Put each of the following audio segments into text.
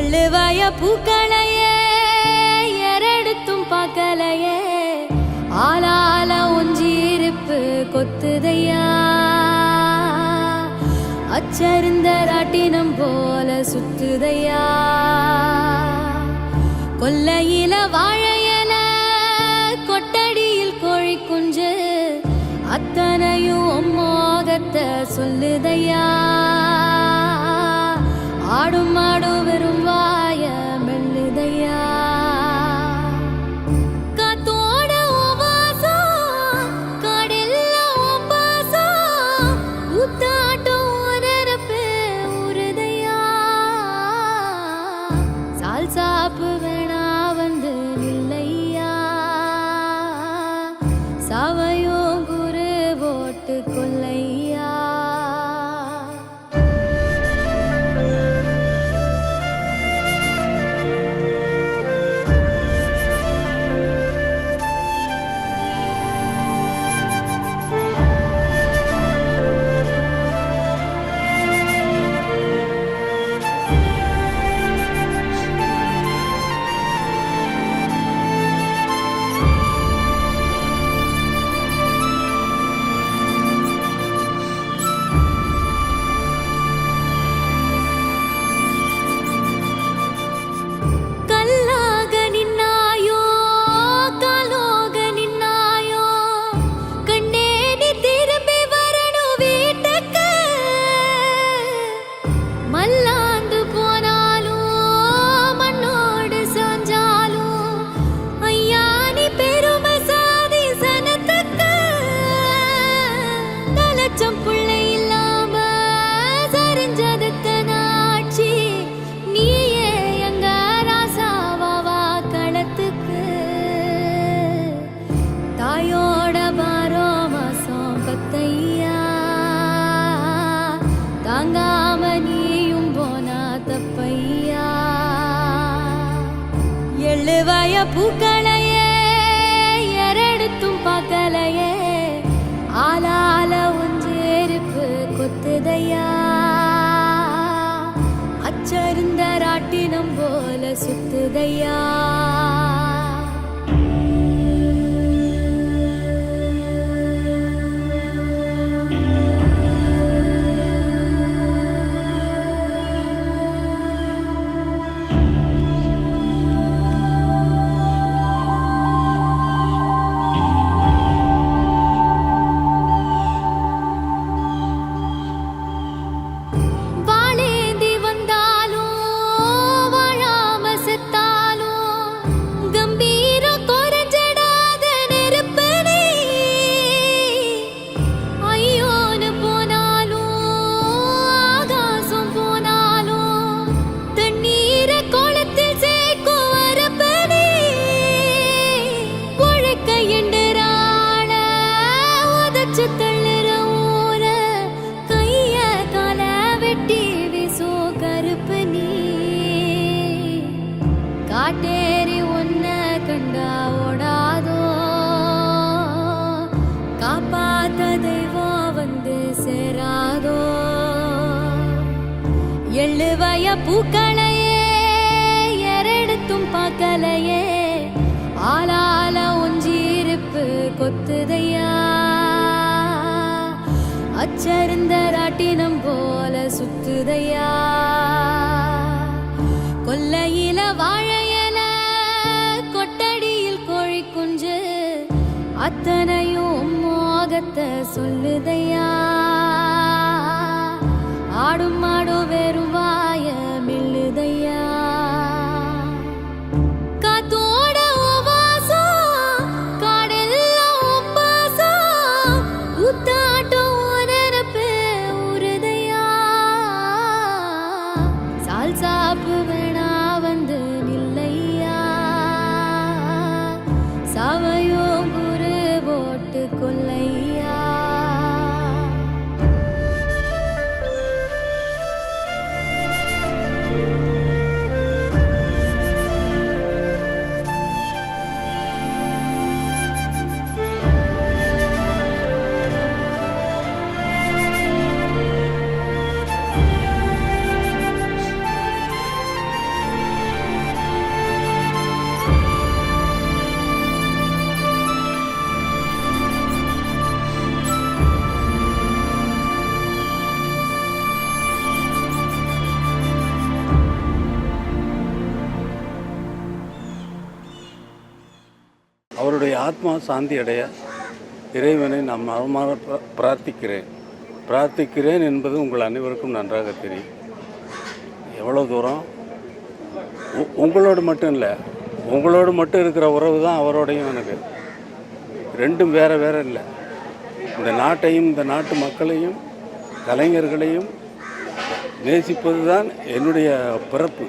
எள்ளுவாய பூக்களையே எரெடுத்தும் பார்க்கலையே ஆளால ஒஞ்சிருப்பு கொத்துதையா அச்சருந்த ராட்டினம் போல சுத்துதையா கொல்லையில வாழையல கொட்டடியில் கோழி குஞ்சு அத்தனையும் மோகத்தை சொல்லுதையா ஆடும் மாடும் வெறும் வாய மெல்லுதையா காத்தோட வாசம் காடெல்லாம் பாசம் ஊத்தாட்டம் நரப்பு உருதையா சால் சாப்பு வேணா வந்து நில்லையா சாவையோ குரு போட்டு கொல்லையா எள்ளுவாய பூக்களையே எரெடுத்தும் பார்க்கலையே ஆளால ஒஞ்சேருப்பு கொத்துதையா அச்சருந்த ராட்டினம் போல சுத்துதையா தள்ளுற ஊர கைய கால வெட்டி வீசோ கருப்பு நீ காட்டேரி ஒன்ன கண்டா ஓடாதோ காப்பாத்த தெய்வம் வந்து சேராதோ எள்ளுவாய பூக்களையே எரெடுத்தும் பார்க்கலையே ஆளால ஒஞ்சிருப்பு கொத்துதையா அச்சருந்த ராட்டினம் போல சுத்துதையா கொல்லையில வாழையல கொட்டடியில் கோழி குஞ்சு அத்தனையும் மோகத்தை சொல்லுதையா ஆடும் மாடும் வெறும் வாய மெல்லுதையா சாப்பு வேணா வந்து நில்லையா சாவையோ குரு போட்டு கொல்லையா அவருடைய ஆத்மா சாந்தி அடைய இறைவனை நான் மனமாற பிரார்த்திக்கிறேன் என்பது உங்கள் அனைவருக்கும் நன்றாக தெரியும். எவ்வளோ தூரம் உங்களோடு மட்டும் இல்லை, உங்களோடு மட்டும் இருக்கிற உறவு தான் அவரோடையும் எனக்கு. ரெண்டும் வேறு வேறு இல்லை. இந்த நாட்டையும் இந்த நாட்டு மக்களையும் கலைஞர்களையும் நேசிப்பது தான் என்னுடைய பிறப்பு.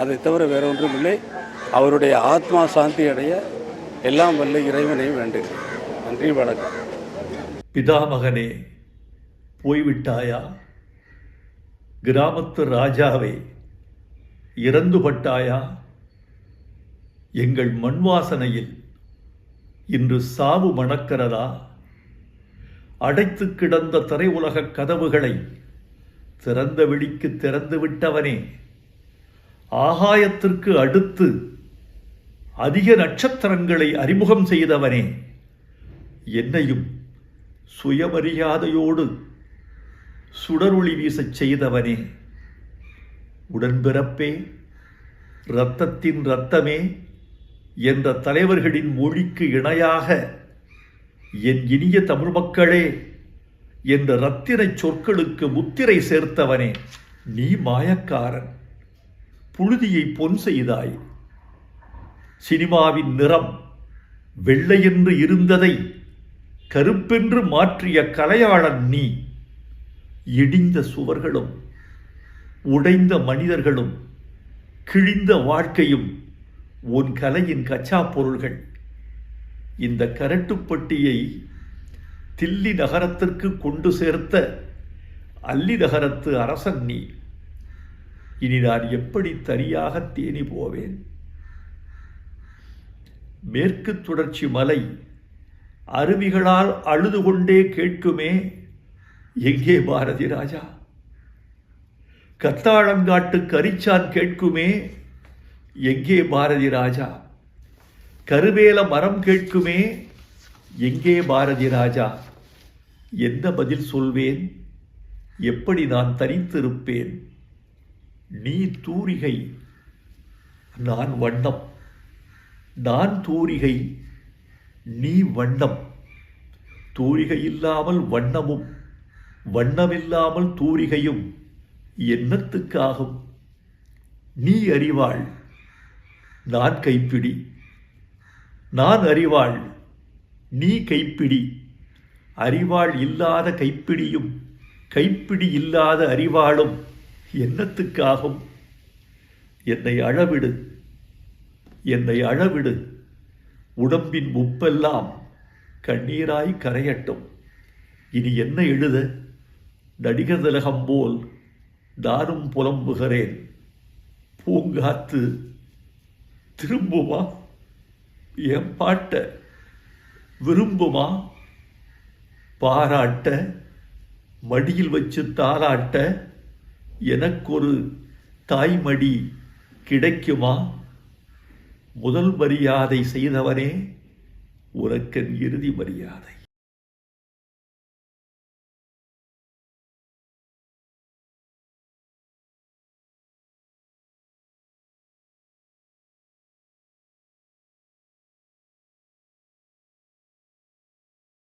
அதை தவிர வேறு ஒன்றும் இல்லை. அவருடைய ஆத்மா சாந்தி அடைய எல்லாம் வல்ல இறைவனை வேண்டுகிறேன். நன்றி, வணக்கம். பிதாமகனே, போய்விட்டாயா? கிராமத்து ராஜாவே, இறந்துபட்டாயா? எங்கள் மண் வாசனையில் இன்று சாவு மணக்கிறதா? அடைத்து கிடந்த திரை உலக கதவுகளை திறந்த வெளிக்கு திறந்து விட்டவனே, ஆகாயத்திற்கு அடுத்து அதிக நட்சத்திரங்களை அறிமுகம் செய்தவனே, என்னையும் சுயமரியாதையோடு சுடரொளி வீசச் செய்தவனே, உடன்பிறப்பே, இரத்தத்தின் இரத்தமே என்ற தலைவர்களின் மொழிக்கு இணையாக என் இனிய தமிழ் மக்களே என்ற இரத்தின சொற்களுக்கு முத்திரை சேர்த்தவனே, நீ மாயக்காரன். புழுதியை பொன் செய்தாய். சினிமாவின் நிறம் வெள்ளையென்று இருந்ததை கருப்பென்று மாற்றிய கலையாளன் நீ. இடிந்த சுவர்களும் உடைந்த மனிதர்களும் கிழிந்த வாழ்க்கையும் உன் கலையின் கச்சா பொருள்கள். இந்த கரட்டுப்பட்டியை தில்லி நகரத்திற்கு கொண்டு சேர்த்த அல்லி நகரத்து அரசன் நீ. இனி நான் எப்படி தனியாக தேனி போவேன்? மேற்கு தொடர்ச்சி மலை அருவிகளால் அழுது கொண்டே கேட்குமே, எங்கே பாரதி ராஜா? கத்தாழங்காட்டு கரிச்சான் கேட்குமே, எங்கே பாரதி ராஜா? கருவேல மரம் கேட்குமே, எங்கே பாரதி ராஜா? என்ன பதில் சொல்வேன்? எப்படி நான் தனித்திருப்பேன்? நீ தூரிகை, நான் வண்ணம். நான் தூரிகை, நீ வண்ணம். தூரிகை இல்லாமல் வண்ணமும் வண்ணமில்லாமல் தூரிகையும் என்னத்துக்காகும்? நீ அறிவாள், நான் கைப்பிடி. நான் அறிவாள், நீ கைப்பிடி. அறிவாள் இல்லாத கைப்பிடியும் கைப்பிடி இல்லாத அறிவாளும் என்னத்துக்காகும்? என்னை அழவிடு, என்னை அழவிடு. உடம்பின் உப்பெல்லாம் கண்ணீராய் கரையட்டும். இனி என்ன எழுத? நடிகர் திலகம் போல் நானும் புலம்புகிறேன். பூங்காத்து திரும்புமா? என் பாட்ட விரும்புமா? பாராட்ட, மடியில் வச்சு தாளாட்ட எனக்கொரு தாய்மடி கிடைக்குமா? முதல் மரியாதை செய்தவனே, உனக்கென் இறுதி மரியாதை.